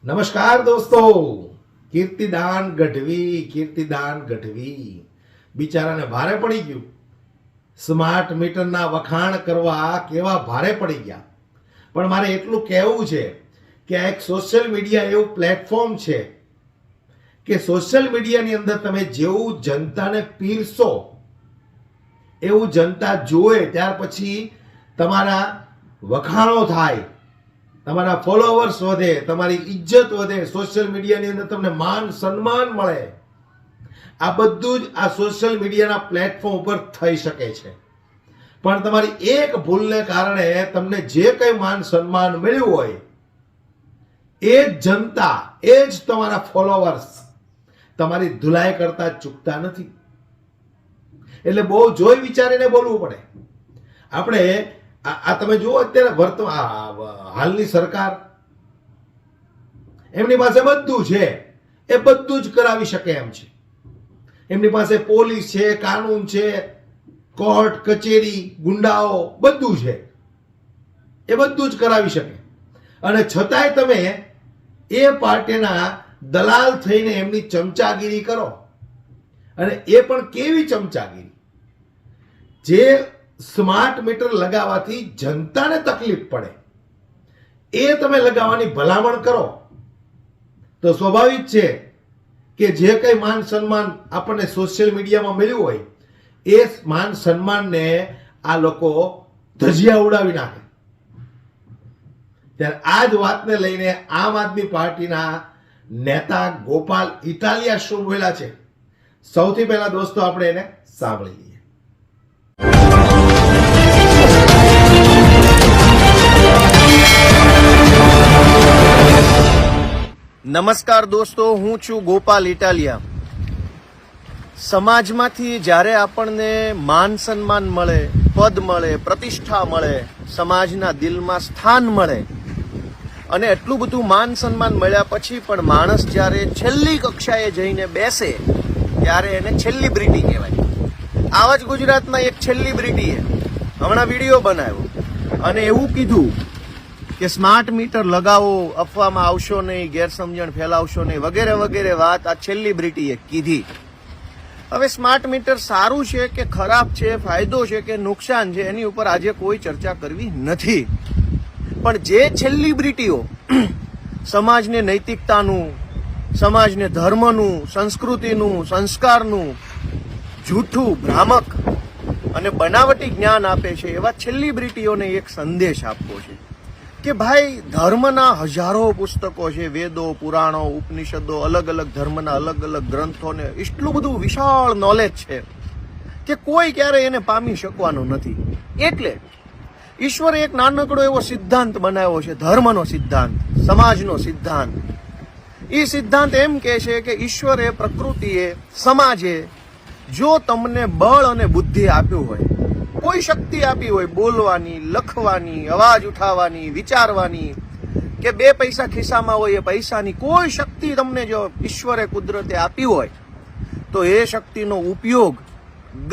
નમસ્કાર દોસ્તો, કીર્તિદાન ગઢવી બિચારાને ભારે પડી ગયું. સ્માર્ટ મીટરના વખાણ કરવા કેવા ભારે પડી ગયા. પણ મારે એટલું કહેવું છે કે આ એક સોશિયલ મીડિયા એવું પ્લેટફોર્મ છે કે સોશિયલ મીડિયાની અંદર તમે જેવું જનતાને પીરસો એવું જનતા જોવે, ત્યાર પછી તમારા વખાણો થાય, તમારા ફોલોવર્સ વધે, તમારી ઇજ્જત વધે, સોશિયલ મીડિયાની અંદર તમને માન સન્માન મળે. આ બધું જ આ સોશિયલ મીડિયાના પ્લેટફોર્મ ઉપર થઈ શકે છે. પણ તમારી એક ભૂલને કારણે તમને જે કંઈ માન સન્માન મળ્યું હોય એ જ જનતા, એ જ તમારા ફોલોવર્સ તમારી ધુલાઈ કરતા ચૂકતા નથી. એટલે બહુ જોઈ વિચારીને બોલવું પડે. આપણે આ તમે જુઓ અત્યારે હાલની સરકાર, એમની પાસે બધું છે, એ બધું જ કરાવી શકે એમ છે. એમની પાસે પોલીસ છે, કાનૂન છે, કોર્ટ કચેરી, ગુંડાઓ બધું છે, એ બધું જ કરાવી શકે. અને છતાંય તમે એ પાર્ટીના દલાલ થઈને એમની ચમચાગીરી કરો. અને એ પણ કેવી ચમચાગીરી, જે સ્માર્ટ મીટર લગાવવાથી જનતાને તકલીફ પડે એ તમે લગાવવાની ભલામણ કરો તો સ્વાભાવિક છે કે જે કંઈ માન સન્માન આપણને સોશિયલ મીડિયામાં મળ્યું હોય એ માન સન્માનને આ લોકો ધજિયા ઉડાવી નાખે. ત્યારે આ જ વાતને લઈને આમ આદમી પાર્ટીના નેતા ગોપાલ ઇટાલિયા શું બોલ્યા છે, સૌથી પહેલા દોસ્તો આપણે એને સાંભળી લઈએ. નમસ્કાર દોસ્તો, હું છું ગોપાલ ઇટાલિયા. સમાજમાંથી જ્યારે આપણને માન સન્માન મળે, પદ મળે, પ્રતિષ્ઠા મળે, સમાજના દિલમાં સ્થાન મળે, અને એટલું બધું માન સન્માન મળ્યા પછી પણ માણસ જ્યારે છેલ્લી કક્ષાએ જઈને બેસે ત્યારે એને સેલિબ્રિટી કહેવાય. આવા જ ગુજરાતના એક સેલિબ્રિટીએ હમણાં વિડીયો બનાવ્યો અને એવું કીધું કે સ્માર્ટ મીટર લગાવો, અફવામાં આવશો નહીં, ગેરસમજણ ફેલાવશો નહીં, વગેરે વગેરે વાત આ સેલિબ્રિટીએ કીધી. હવે સ્માર્ટ મીટર સારું છે કે ખરાબ છે, ફાયદો છે કે નુકસાન છે, એની ઉપર આજે કોઈ ચર્ચા કરવી નથી. પણ જે સેલિબ્રિટીઓ સમાજને નૈતિકતાનું, સમાજને ધર્મનું, સંસ્કૃતિનું, સંસ્કારનું જૂઠું, ભ્રામક અને બનાવટી જ્ઞાન આપે છે, એવા સેલિબ્રિટીઓને એક સંદેશ આપવો છે કે ભાઈ, ધર્મના હજારો પુસ્તકો છે, વેદો, પુરાણો, ઉપનિષદો, અલગ અલગ ધર્મના અલગ અલગ ગ્રંથોને એટલું બધું વિશાળ નોલેજ છે કે કોઈ ક્યારે એને પામી શકવાનો નથી. એટલે ઈશ્વરે એક નાનકડો એવો સિદ્ધાંત બનાવ્યો છે, ધર્મનો સિદ્ધાંત, સમાજનો સિદ્ધાંત. એ સિદ્ધાંત એમ કહે છે કે ઈશ્વરે, પ્રકૃતિએ, સમાજે જો તમને બળ અને બુદ્ધિ આપ્યું હોય, કોઈ શક્તિ આપી હોય, બોલવાની, લખવાની, અવાજ ઉઠાવવાની, વિચારવાની, કે બે પૈસા ખિસ્સામાં હોય એ પૈસાની કોઈ શક્તિ તમને જો ઈશ્વરે, કુદરતે આપી હોય, તો એ શક્તિનો ઉપયોગ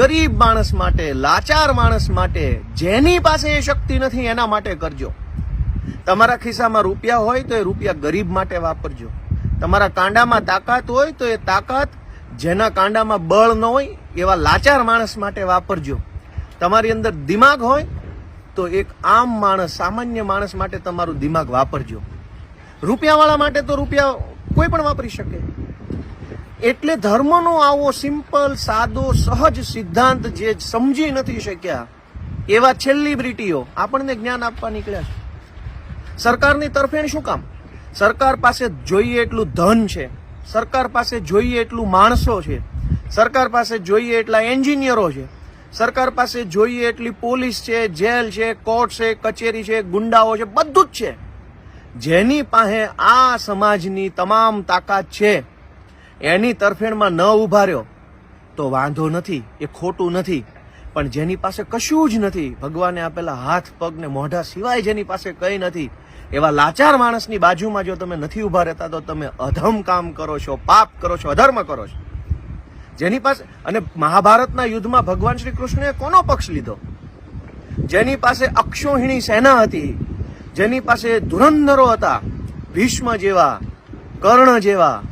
ગરીબ માણસ માટે, લાચાર માણસ માટે, જેની પાસે એ શક્તિ નથી એના માટે કરજો. તમારા ખિસ્સામાં રૂપિયા હોય તો એ રૂપિયા ગરીબ માટે વાપરજો. તમારા કાંડામાં તાકાત હોય તો એ તાકાત જેના કાંડામાં બળ ન હોય એવા લાચાર માણસ માટે વાપરજો. તમારી અંદર દિમાગ હોય તો એક આમ માણસ, સામાન્ય માણસ માટે તમારું દિમાગ વાપરજો. રૂપિયાવાળા માટે તો રૂપિયા કોઈ પણ વાપરી શકે. એટલે ધર્મનો આવો સિમ્પલ, સાદો, સહજ સિદ્ધાંત જે સમજી નથી શક્યા એવા સેલિબ્રિટીઓ આપણને જ્ઞાન આપવા નીકળ્યા છે. સરકારની તરફેણ શું કામ? સરકાર પાસે જોઈએ એટલું ધન છે, સરકાર પાસે જોઈએ એટલું માણસો છે, સરકાર પાસે જોઈએ એટલા એન્જિનિયરો છે, સરકાર પાસે જોઈએ એટલી પોલીસ છે, જેલ છે, કોર્ટ છે, કચેરી છે, ગુંડાઓ છે, બધું જ છે. જેની પાસે આ સમાજની તમામ તાકાત છે એની તરફેણમાં ન ઉભા રહ્યો તો વાંધો નથી, એ ખોટું નથી. પણ જેની પાસે કશું જ નથી, ભગવાને આપેલા હાથ, પગ ને મોઢા સિવાય જેની પાસે કંઈ નથી, એવા લાચાર માણસની બાજુમાં જો તમે નથી ઉભા રહેતા તો તમે અધમ કામ કરો છો, પાપ કરો છો, અધર્મ કરો છો. જેની પાસે, અને મહાભારતના યુદ્ધમાં ભગવાન શ્રી કૃષ્ણએ કોનો પક્ષ લીધો? જેની પાસે અક્ષોહિણી સેના હતી, જેની પાસે ધુરંધરો હતા, ભીષ્મ જેવા, કર્ણ જેવા,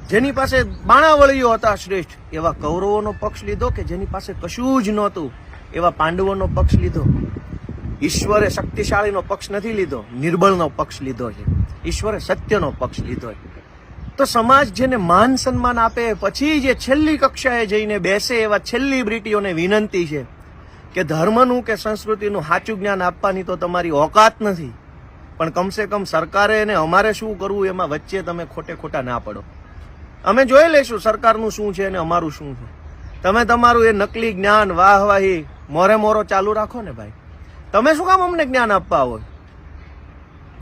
જેની પાસે બાણાવળીઓ હતા શ્રેષ્ઠ, એવા કૌરવોનો પક્ષ લીધો કે જેની પાસે કશું જ નહોતું એવા પાંડવોનો પક્ષ લીધો? ઈશ્વરે શક્તિશાળીનો પક્ષ નથી લીધો, નિર્બળનો પક્ષ લીધો છે. ઈશ્વરે સત્યનો પક્ષ લીધો છે. તો સમાજ જેને માન સન્માન આપે પછી જે છેલ્લી કક્ષાએ જઈને બેસે એવા સેલિબ્રિટીઓને વિનંતી છે કે ધર્મનું કે સંસ્કૃતિનું સાચું જ્ઞાન આપવાની તો તમારી ઓકાત નથી, પણ કમસે કમ સરકારે અને અમારે શું કરવું એમાં વચ્ચે તમે ખોટે ખોટા ના પડો. અમે જોઈ લઈશું સરકારનું શું છે અને અમારું શું છે. તમે તમારું એ નકલી જ્ઞાન વાહવાહી મોરે મોરો ચાલુ રાખો ને ભાઈ. તમે શું કામ અમને જ્ઞાન આપવા હોય?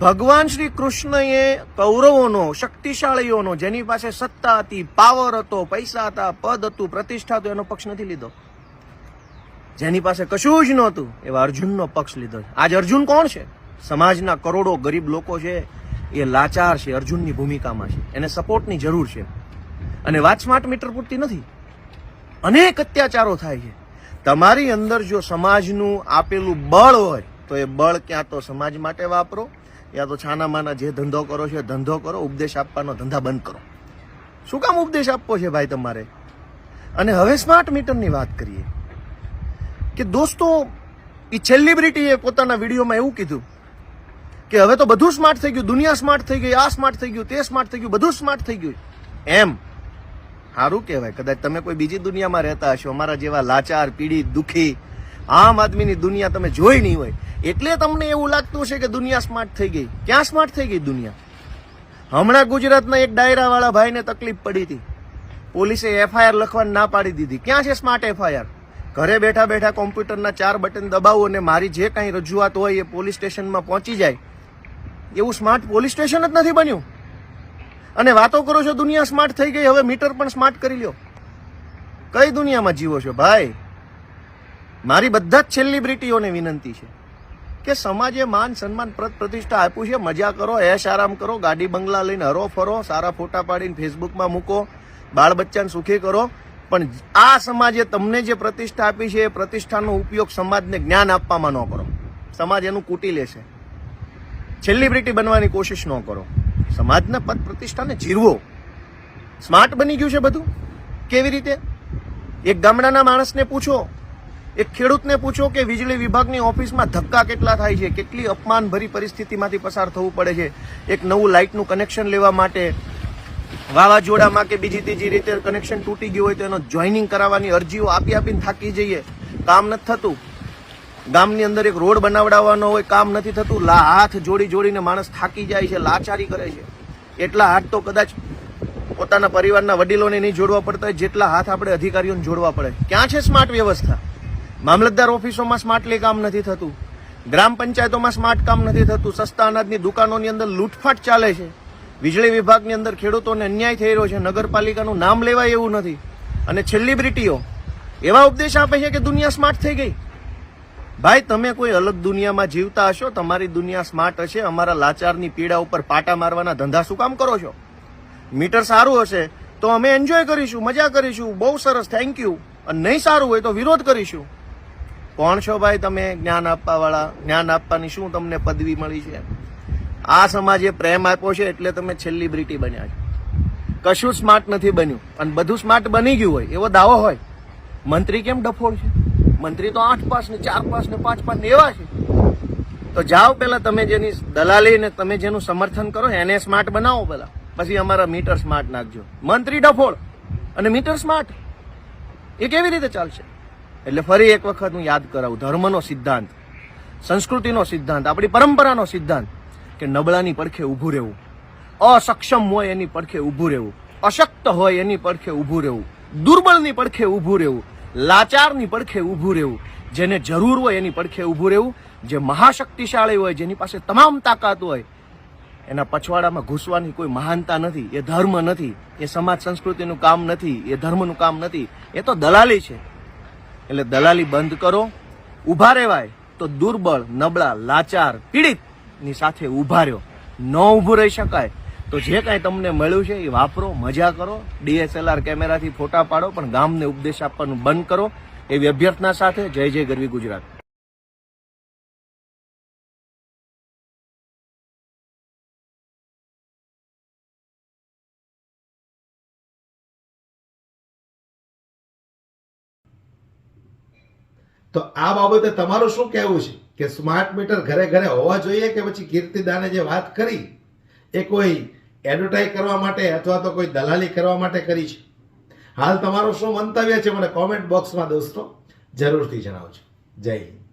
ભગવાન શ્રી કૃષ્ણએ કૌરવોનો, શક્તિશાળીઓનો, જેની પાસે સત્તા હતી, પાવર હતો, પૈસા હતા, પદ હતું, પ્રતિષ્ઠા હતો, એનો પક્ષ નથી લીધો. જેની પાસે કશું જ નહોતું એવા અર્જુનનો પક્ષ લીધો. આજ અર્જુન કોણ છે? સમાજના કરોડો ગરીબ લોકો છે, એ લાચાર છે, અર્જુનની ભૂમિકામાં છે, એને સપોર્ટની જરૂર છે. અને વાત સ્માર્ટ મીટર પૂરતી નથી, અનેક અત્યાચારો થાય છે. તમારી અંદર જો સમાજનું આપેલું બળ હોય તો એ બળ ક્યાં તો સમાજ માટે વાપરો, યા તો છાનામાના જે ધંધો કરો છો ધંધો કરો, ઉપદેશ આપવાનો ધંધા બંધ કરો. શું કામ ઉપદેશ આપવો છે ભાઈ તમારે? અને હવે સ્માર્ટ મીટરની વાત કરીએ કે દોસ્તો, એ સેલિબ્રિટીએ પોતાના વિડીયોમાં એવું કીધું કે હવે તો બધું સ્માર્ટ થઈ ગયું, દુનિયા સ્માર્ટ થઈ ગઈ, આ સ્માર્ટ થઈ ગયું, તે સ્માર્ટ થઈ ગયું, બધું સ્માર્ટ થઈ ગયું. એમ સારું કહેવાય. કદાચ તમે કોઈ બીજી દુનિયામાં રહેતા હશો, અમારા જેવા લાચાર, પીડિત, દુઃખી આમ આદમીની દુનિયા તમે જોઈ નહીં હોય, એટલે તમને એવું લાગતું છે કે દુનિયા સ્માર્ટ થઈ ગઈ. ક્યાં સ્માર્ટ થઈ ગઈ દુનિયા? હમણાં ગુજરાતના એક ડાયરાવાળા ભાઈને તકલીફ પડી હતી, પોલીસે FIR લખવાની ના પાડી દીધી. ક્યાં છે સ્માર્ટ FIR? ઘરે બેઠા બેઠા કોમ્પ્યુટરના 4 બટન દબાવો અને મારી જે કાંઈ રજૂઆત હોય એ પોલીસ સ્ટેશનમાં પહોંચી જાય. એવું સ્માર્ટ પોલીસ સ્ટેશન જ નથી બન્યું. અને વાતો કરો છો દુનિયા સ્માર્ટ થઈ ગઈ, હવે મીટર પણ સ્માર્ટ કરી લ્યો. કઈ દુનિયામાં જીવો છો ભાઈ? મારી બધા જ સેલિબ્રિટીઓને વિનંતી છે કે સમાજે માન સન્માન પ્રતિષ્ઠા આપ્યું છે, મજા કરો, એશ આરામ કરો, ગાડી બંગલા લઈને હરો ફરો, સારા ફોટા પાડીને ફેસબુકમાં મૂકો, બાળ બચ્ચાને સુખી કરો. પણ આ સમાજે તમને જે પ્રતિષ્ઠા આપી છે એ પ્રતિષ્ઠાનો ઉપયોગ સમાજને જ્ઞાન આપવામાં ન કરો. સમાજ એનું કૂટી લેશે. સેલિબ્રિટી બનવાની કોશિશ ન કરો. સમાજના પદ પ્રતિષ્ઠાને જીરવો. સ્માર્ટ બની ગયું છે બધું. કેવી રીતે? એક ગામડાના માણસને પૂછો, એક ખેડૂતને પૂછો કે વીજળી વિભાગની ઓફિસમાં ધક્કા કેટલા થાય છે, કેટલી અપમાનભરી પરિસ્થિતિમાંથી પસાર થવું પડે છે. એક નવું લાઇટનું કનેક્શન લેવા માટે વાવાઝોડામાં કે બીજી ત્રીજી રીતે કનેક્શન તૂટી ગયું હોય તો એનો જોઈનિંગ કરાવવાની અરજીઓ આપીને થાકી જઈએ, કામ નથી થતું. ગામની અંદર એક રોડ બનાવડાવવાનો હોય, કામ નથી થતું. હાથ જોડીને માણસ થાકી જાય છે, લાચારી કરે છે. એટલા હાથ તો કદાચ પોતાના પરિવારના વડીલોને નહીં જોડવા પડતા હોય જેટલા હાથ આપણે અધિકારીઓને જોડવા પડે. ક્યાં છે સ્માર્ટ વ્યવસ્થા? મામલતદાર ઓફિસોમાં સ્માર્ટલી કામ નથી થતું, ગ્રામ પંચાયતોમાં સ્માર્ટ કામ નથી થતું, સસ્તા અનાજની દુકાનોની અંદર લૂંટફાટ ચાલે છે, વીજળી વિભાગની અંદર ખેડૂતોને અન્યાય થઈ રહ્યો છે, નગરપાલિકાનું નામ લેવાય એવું નથી. અને સેલિબ્રિટીઓ એવા ઉપદેશ આપે છે કે દુનિયા સ્માર્ટ થઈ ગઈ. ભાઈ તમે કોઈ અલગ દુનિયામાં જીવતા હશો, તમારી દુનિયા સ્માર્ટ હશે. અમારા લાચારની પીડા ઉપર પાટા મારવાના ધંધા શું કામ કરો છો? મીટર સારું હશે તો અમે એન્જોય કરીશું, મજા કરીશું, બહુ સરસ, થેન્ક યુ. અને નહીં સારું હોય તો વિરોધ કરીશું. કોણ છો ભાઈ તમે જ્ઞાન આપવા વાળા? જ્ઞાન આપવાની શું તમને પદવી મળી છે? આ સમાજે પ્રેમ આપ્યો છે એટલે તમે સેલિબ્રિટી બન્યા છો. કશું સ્માર્ટ નથી બન્યું. અને બધું સ્માર્ટ બની ગયું હોય એવો દાવો હોય, મંત્રી કેમ ડફોળ છે? મંત્રી તો 8 પાસ ને 4 પાસ ને 5 પાસ ને એવા છે. તો જાઓ પેલા તમે જેની દલાલી ને તમે જેનું સમર્થન કરો એને સ્માર્ટ બનાવો પેલા, પછી અમારા મીટર સ્માર્ટ નાખજો. મંત્રી ડફોળ અને મીટર સ્માર્ટ, એ કેવી રીતે ચાલશે? એટલે ફરી એક વખત હું યાદ કરાવું, ધર્મનો સિદ્ધાંત, સંસ્કૃતિનો સિદ્ધાંત, આપણી પરંપરાનો સિદ્ધાંત કે નબળાની પડખે ઊભું રહેવું, અસક્ષમ હોય એની પડખે ઊભું રહેવું, અશક્ત હોય એની પડખે ઊભું રહેવું, દુર્બળની પડખે ઊભું રહેવું, લાચારની પડખે ઊભું રહેવું, જેને જરૂર હોય એની પડખે ઊભું રહેવું, જે મહાશક્તિશાળી હોય, જેની પાસે તમામ તાકાત હોય, એના પછવાડામાં ઘૂસવાની કોઈ મહાનતા નથી. એ ધર્મ નથી, એ સમાજ સંસ્કૃતિનું કામ નથી, એ ધર્મનું કામ નથી, એ તો દલાલી છે. એટલે દલાલી બંધ કરો. ઊભા રહેવાય તો દુર્બળ, નબળા, લાચાર, પીડિતની સાથે ઊભા રહ્યો. ન ઊભું રહી શકાય તો જે કાંઈ તમને મળ્યું છે એ વાપરો, મજા કરો, DSLR કેમેરાથી ફોટા પાડો, પણ ગામને ઉપદેશ આપવાનું બંધ કરો. એવી અભ્યર્થના સાથે જય જય ગરવી ગુજરાત. તો આ બાબતે તમારું શું કહેવું છે કે સ્માર્ટ મીટર ઘરે ઘરે હોવા જોઈએ કે પછી કીર્તિદાને જે વાત કરી એ કોઈ એડવર્ટાઇઝ કરવા માટે અથવા તો કોઈ દલાલી કરવા માટે કરી છે? હાલ તમારું શું મંતવ્ય છે મને કોમેન્ટ બોક્સમાં દોસ્તો જરૂરથી જણાવજો. જય હિન્દ.